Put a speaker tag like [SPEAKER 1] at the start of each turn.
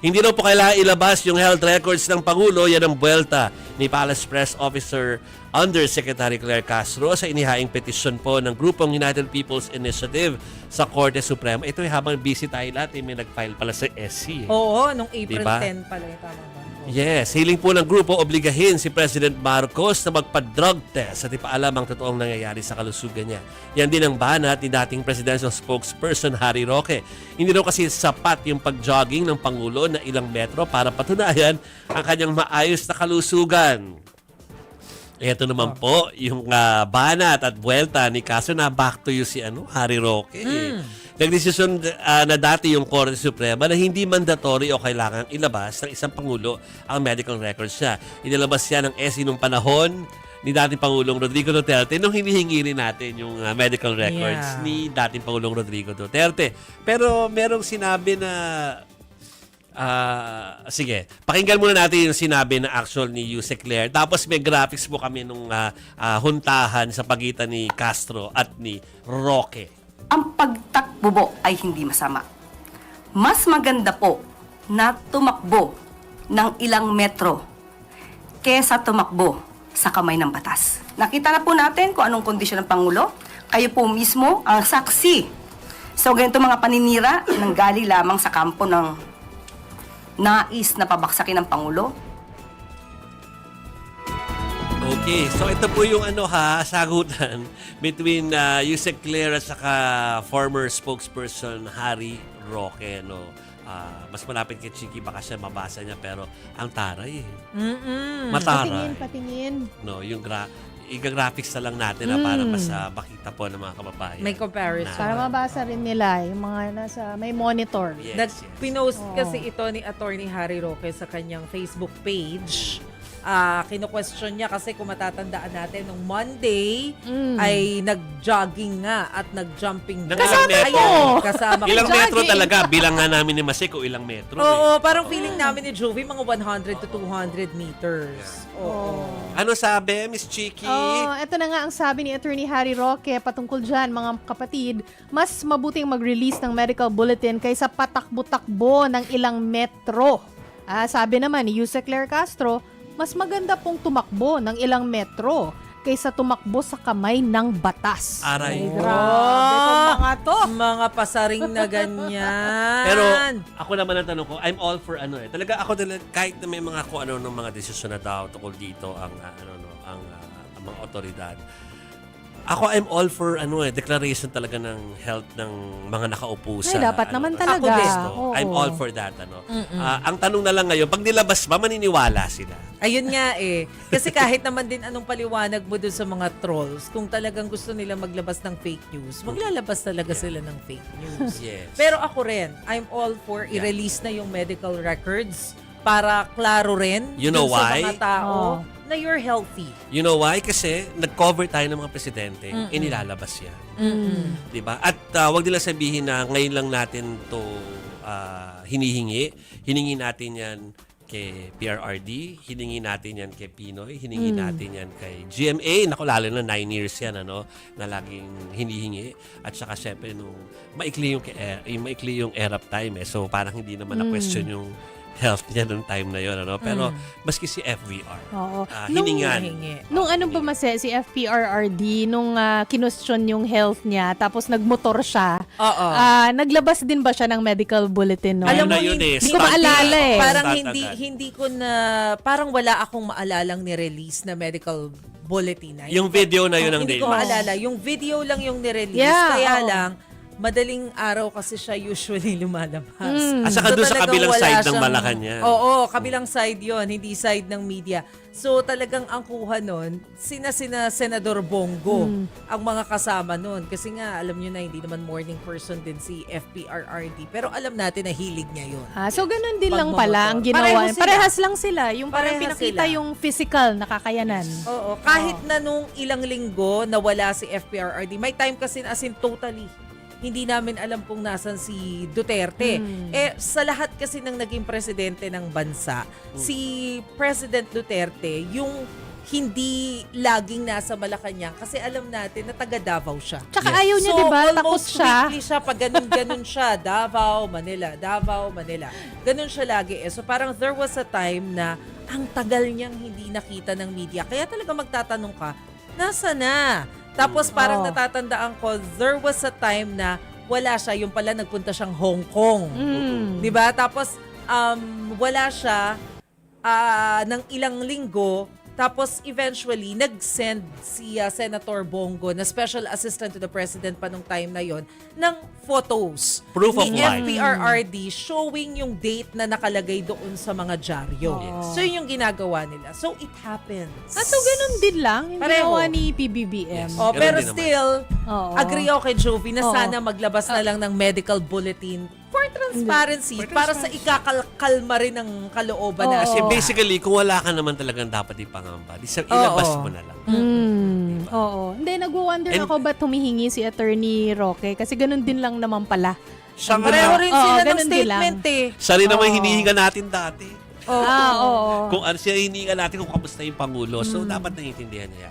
[SPEAKER 1] Hindi raw po kailangan ilabas yung health records ng Pangulo. Yan ang buwelta ni Palace Press Officer Undersecretary Claire Castro sa inihaing petisyon po ng grupong United People's Initiative sa Korte Suprema. Ito habang busy tayo lahat, may nag-file pala sa SC.
[SPEAKER 2] Oo, nung April
[SPEAKER 1] Diba?
[SPEAKER 2] 10 pala yung tama ba?
[SPEAKER 1] Yes, hiling po ng grupo obligahin si President Marcos na magpa-drug test at ipaalam ang totoong nangyayari sa kalusugan niya. Yan din ang banat ni dating presidential spokesperson Harry Roque. Hindi raw kasi sapat yung pag-jogging ng Pangulo na ilang metro para patunayan ang kanyang maayos na kalusugan. Ito naman po yung banat at buwelta ni kaso na back to you si Harry Roque. Nagdesisyon na dati yung Korte Suprema na hindi mandatory o kailangan ilabas ng isang Pangulo ang medical records niya. Inilabas siya ng SC nung panahon ni dating Pangulong Rodrigo Duterte nung hinihingi rin natin yung medical records ni dating Pangulong Rodrigo Duterte. Pero merong sinabi na sige, pakinggan muna natin yung sinabi na actual ni Yusek Claire. Tapos may graphics po kami nung huntahan sa pagitan ni Castro at ni Roque.
[SPEAKER 3] Ang pagtakbo ay hindi masama. Mas maganda po na tumakbo ng ilang metro kesa tumakbo sa kamay ng batas. Nakita na po natin kung anong kondisyon ng Pangulo. Kayo po mismo ang saksi. So ganito mga paninira nang galing lamang sa kampo ng nais na pabaksakin ng Pangulo.
[SPEAKER 1] Okay, so ito po yung sagutan between Yusek Claire at saka former spokesperson Harry Roque. Mas malapit kay Chiki, baka siya mabasa niya, pero ang taray. Mataray.
[SPEAKER 4] Patingin.
[SPEAKER 1] No, yung i-graphics na lang natin para mas makita po ng mga kababayan.
[SPEAKER 2] May comparison.
[SPEAKER 4] Para mabasa rin nila yung mga may monitor.
[SPEAKER 1] Yes,
[SPEAKER 2] Pinost kasi ito ni Attorney Harry Roque sa kanyang Facebook page. Kino-question niya kasi kung matatandaan natin, nung Monday ay nag-jogging nga at nag-jumping.
[SPEAKER 1] Kasama
[SPEAKER 2] mo! Kasama ko.
[SPEAKER 1] Ilang metro talaga? Bilang nga namin ni Masik o ilang metro.
[SPEAKER 2] Oo, parang feeling namin ni Jovi, mga 100 to 200 meters. Oo.
[SPEAKER 1] Ano sabi, Miss Chiki?
[SPEAKER 4] Ito na nga ang sabi ni Attorney Harry Roque patungkol dyan, mga kapatid. Mas mabuting mag-release ng medical bulletin kaysa patakbo-takbo ng ilang metro. Sabi naman ni Yusek Claire Castro, mas maganda pong tumakbo ng ilang metro kaysa tumakbo sa kamay ng batas.
[SPEAKER 1] Aray.
[SPEAKER 2] Grabe itong mga to. Mga pasaring na ganyan.
[SPEAKER 1] Pero ako naman ang tanong ko, I'm all for Talaga ako kahit na may mga ng mga desisyon na daw tungkol dito ang mga otoridad. Ako I'm all for declaration talaga ng health ng mga nakaupo sa
[SPEAKER 4] dapat naman talaga.
[SPEAKER 2] Ako din.
[SPEAKER 1] I'm all for that ang tanong na lang ngayon, pag nilabas ba maniniwala sila?
[SPEAKER 2] Ayun nga Kasi kahit naman din anong paliwanag mo dun sa mga trolls, kung talagang gusto nila maglabas ng fake news, maglalabas talaga sila ng fake news.
[SPEAKER 1] Yes.
[SPEAKER 2] Pero ako rin, I'm all for i-release na yung medical records para klaro rin
[SPEAKER 1] You know
[SPEAKER 2] dun sa
[SPEAKER 1] why?
[SPEAKER 2] mga tao na you're healthy.
[SPEAKER 1] You know why? Kasi nag-cover tayo ng mga presidente, inilalabas yan. Diba? At wag nila sabihin na ngayon lang natin to hinihingi. Hiningi natin yan kay PRRD, hiningi natin yan kay Pinoy, hiningi natin yan kay GMA. Naku, lalo na 9 years yan, na laging hinihingi. At saka syempre, maikli yung ERAP time. So, parang hindi naman na-question yung health niya nung time na yun. Pero, maski si FVR, hiningan.
[SPEAKER 4] Nung ba si FPRRD, nung kinustyon yung health niya, tapos nagmotor siya, naglabas din ba siya ng medical bulletin? No?
[SPEAKER 2] Alam mo,
[SPEAKER 4] hindi ko maalala
[SPEAKER 2] Parang hindi ko parang wala akong maalalang ni-release na medical bulletin.
[SPEAKER 1] Yung video na yun ang
[SPEAKER 2] hindi
[SPEAKER 1] daily.
[SPEAKER 2] ko maalala. Yung video lang yung ni-release. Kaya lang, madaling araw kasi siya usually lumalabas.
[SPEAKER 1] At saka doon sa kabilang side ng Malacanang.
[SPEAKER 2] Oo, kabilang side yon, hindi side ng media. So talagang ang kuha nun, sina Senador Bongo ang mga kasama nun. Kasi nga, alam nyo na, hindi naman morning person din si FPRRD. Pero alam natin na hilig niya yun.
[SPEAKER 4] So ganun din lang pala ang ginawa. Parehas lang sila. Yung parang
[SPEAKER 2] Parehas
[SPEAKER 4] pinakita
[SPEAKER 2] sila.
[SPEAKER 4] yung physical na kakayanan.
[SPEAKER 2] Oo, kahit na nung ilang linggo nawala si FPRRD, may time kasi as in totally hindi namin alam kung nasan si Duterte. Sa lahat kasi ng naging presidente ng bansa, si President Duterte, yung hindi laging nasa Malacanang kasi alam natin na taga Davao siya.
[SPEAKER 4] Tsaka
[SPEAKER 1] Yes.
[SPEAKER 4] ayaw niya,
[SPEAKER 2] So,
[SPEAKER 4] di ba? Takot
[SPEAKER 2] almost
[SPEAKER 4] siya.
[SPEAKER 2] weekly siya pag ganun siya. Davao, Manila. Ganun siya lagi eh. So parang there was a time na ang tagal niyang hindi nakita ng media. Kaya talaga magtatanong ka, nasa na? Tapos parang
[SPEAKER 4] Oo.
[SPEAKER 2] natatandaan ko, there was a time na wala siya. Yung pala nagpunta siyang Hong Kong.
[SPEAKER 4] Mm.
[SPEAKER 2] Di ba? Tapos wala siya ng ilang linggo. Tapos eventually, nag-send si Senator Bongo na special assistant to the president pa nung time na yon ng photos
[SPEAKER 1] Proof of
[SPEAKER 2] ni
[SPEAKER 1] life.
[SPEAKER 2] FPRRD showing yung date na nakalagay doon sa mga dyaryo.
[SPEAKER 4] Yes.
[SPEAKER 2] So yun yung ginagawa nila. So it happens.
[SPEAKER 4] At so, ganun din lang. Yung
[SPEAKER 2] Pareho.
[SPEAKER 4] ginawa ni PBBM.
[SPEAKER 1] Yes.
[SPEAKER 2] Oh,
[SPEAKER 1] Ganun
[SPEAKER 2] pero
[SPEAKER 1] din naman.
[SPEAKER 2] still,
[SPEAKER 4] Oo.
[SPEAKER 2] agree ako kay Jovi na
[SPEAKER 4] Oo.
[SPEAKER 2] sana maglabas na lang ng medical bulletin for transparency,
[SPEAKER 1] For
[SPEAKER 2] para sa ikakalma rin ng kalooban
[SPEAKER 4] Oo.
[SPEAKER 2] na
[SPEAKER 1] Kasi
[SPEAKER 2] siya.
[SPEAKER 1] basically, kung wala ka naman talagang dapat ipangamba, ilabas mo na lang.
[SPEAKER 4] Oo. Hindi, nagwo-wonder
[SPEAKER 1] And-
[SPEAKER 4] ako ba't humihingi si Attorney Roque? Kasi ganun din lang naman pala.
[SPEAKER 1] Siya nga
[SPEAKER 2] Pareho
[SPEAKER 1] na,
[SPEAKER 2] rin
[SPEAKER 4] Oo,
[SPEAKER 2] sila ng
[SPEAKER 4] ganun din lang.
[SPEAKER 2] statement eh.
[SPEAKER 1] siya rin naman
[SPEAKER 4] Oo.
[SPEAKER 1] hinihinga natin dati.
[SPEAKER 2] Oo.
[SPEAKER 4] Oo.
[SPEAKER 1] Kung ano siya hinihinga natin kung kamusta yung Pangulo. So, dapat naiintindihan niya.